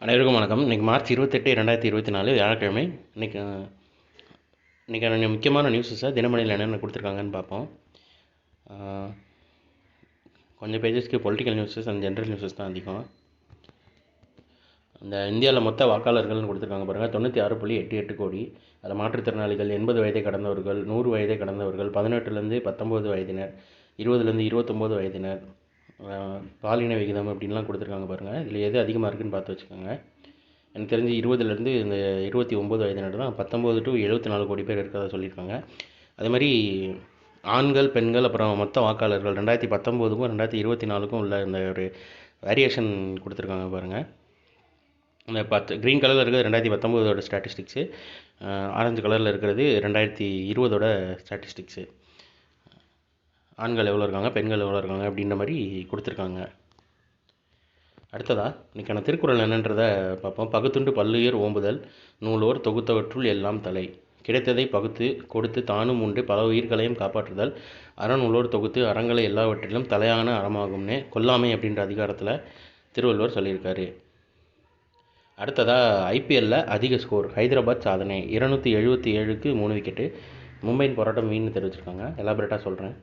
அனைவருக்கும் வணக்கம். இன்றைக்கி மார்ச் 28, 2024 வியாழக்கிழமை. இன்றைக்கான முக்கியமான நியூஸஸை தினமணியில் என்னென்ன கொடுத்துருக்காங்கன்னு பார்ப்போம். கொஞ்சம் பேஜஸ்க்கு political newses and general newses தான் அதிகம். இந்த இந்தியாவில் மொத்த வாக்காளர்கள்னு கொடுத்துருக்காங்க பாருங்கள், 96.88 கோடி. அதில் மாற்றுத்திறனாளிகள், 80 வயதை கடந்தவர்கள், 100 வயதை கடந்தவர்கள், 18லேருந்து 19 வயதினர், 20லேருந்து 29 வயதினர், பாலின விகிதம் அப்படின்லாம் கொடுத்துருக்காங்க பாருங்கள். இதில் எது அதிகமாக இருக்குதுன்னு பார்த்து வச்சுக்கோங்க. எனக்கு தெரிஞ்சு 20லேருந்து இந்த 29 வயதினர் தான் 19 to 74 கோடி பேர் இருக்கிறதா சொல்லியிருக்காங்க. அதே மாதிரி ஆண்கள், பெண்கள், அப்புறம் மொத்த வாக்காளர்கள் 2019க்கும் 2024க்கும் உள்ள இந்த ஒரு வேரியேஷன் கொடுத்துருக்காங்க பாருங்கள். இந்த க்ரீன் கலரில் இருக்கிறது 2019ஓட ஸ்டாட்டிஸ்டிக்ஸு, ஆரஞ்சு கலரில் இருக்கிறது 2020ஓட ஸ்டாட்டிஸ்டிக்ஸு. ஆண்கள் எவ்வளோ இருக்காங்க, பெண்கள் எவ்வளோ இருக்காங்க அப்படின்ற மாதிரி கொடுத்துருக்காங்க. அடுத்ததாக இன்றைக்கான திருக்குறள் என்னன்றதை பார்ப்போம். பகுத்துண்டு பல்லுயிர் ஓம்புதல் நூலோர் தொகுத்தவற்றுள் எல்லாம் தலை. கிடைத்ததை பகுத்து கொடுத்து தானும் உண்டு பல உயிர்களையும் காப்பாற்றுதல் அறநூலோர் தொகுத்து அறங்களை எல்லாவற்றிலும் தலையான அறமாகும்னு கொல்லாமை அப்படின்ற அதிகாரத்தில் திருவள்ளுவர் சொல்லியிருக்காரு. அடுத்ததாக ஐபிஎல்லில் அதிக ஸ்கோர் ஹைதராபாத் சாதனை 277க்கு 3 விக்கெட்டு. மும்பையின் போராட்டம் வீண் தெரிவிச்சிருக்காங்க. எலாபரேட்டாக சொல்கிறேன்.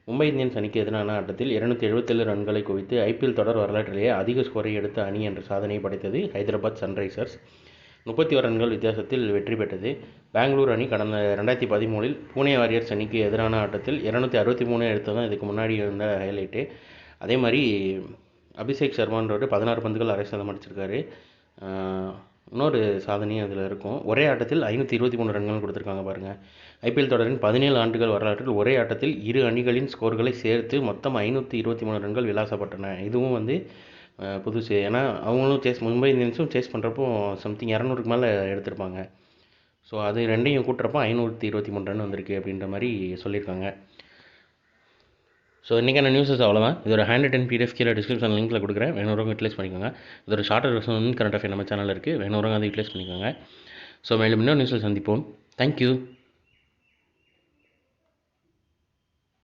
மும்பை இந்தியன்ஸ் அணிக்கு எதிரான ஆட்டத்தில் 277 ரன்களை குவித்து ஐபிஎல் தொடர் வரலாற்றிலேயே அதிக ஸ்கோரை எடுத்த அணி என்ற சாதனையை படைத்தது ஹைதராபாத் சன்ரைசர்ஸ். 31 ரன்கள் வித்தியாசத்தில் வெற்றி பெற்றது. பெங்களூர் அணி கடந்த 2013 பூனே வாரியர்ஸ் அணிக்கு எதிரான ஆட்டத்தில் 263 எடுத்ததான் இதுக்கு முன்னாடி இருந்த ஹைலைட்டு. அதே மாதிரி அபிஷேக் சர்மான்றவர் 16 பந்துகள் அரை சதம் அடிச்சிருக்காரு. இன்னொரு சாதனையும் அதில் இருக்கும். ஒரே ஆட்டத்தில் 523 ரன்கள் கொடுத்துருக்காங்க பாருங்கள். ஐபிஎல் தொடரின் 17 ஆண்டுகள் வரலாற்றில் ஒரே ஆட்டத்தில் இரு அணிகளின் ஸ்கோர்களை சேர்த்து மொத்தம் 523 ரன்கள் விளாசப்பட்டன. இதுவும் புதுசு. ஏன்னா அவங்களும் மும்பை இந்தியன்ஸும் சேஸ் பண்ணுறப்போ சம்திங் 200க்கு மேலே எடுத்திருப்பாங்க. ஸோ அது ரெண்டையும் கூட்டுறப்போ 523 ரன் வந்திருக்கு அப்படின்ற மாதிரி சொல்லியிருக்காங்க. ஸோ இன்றைக்கான நியூஸஸ் அவ்வளோதான். இது ஒரு ஹேண்ட் ரிட்டன் பிடிஎஃப் கீழே டிஸ்கிரிப்ஷன் லிங்க்கில் கொடுக்குறேன். வேணுறவங்க யூட்டிலைஸ் பண்ணிக்கோங்க. இது ஒரு ஷார்ட்டர் வெர்ஷன் கரண்ட் அஃபேர் நம்ம சேனலில் இருக்குது. வேணுறவங்க அதை யூட்டிலைஸ் பண்ணிக்கோங்க. ஸோ மேலும் இன்னொரு நியூஸில் சந்திப்போம். தேங்க்யூ.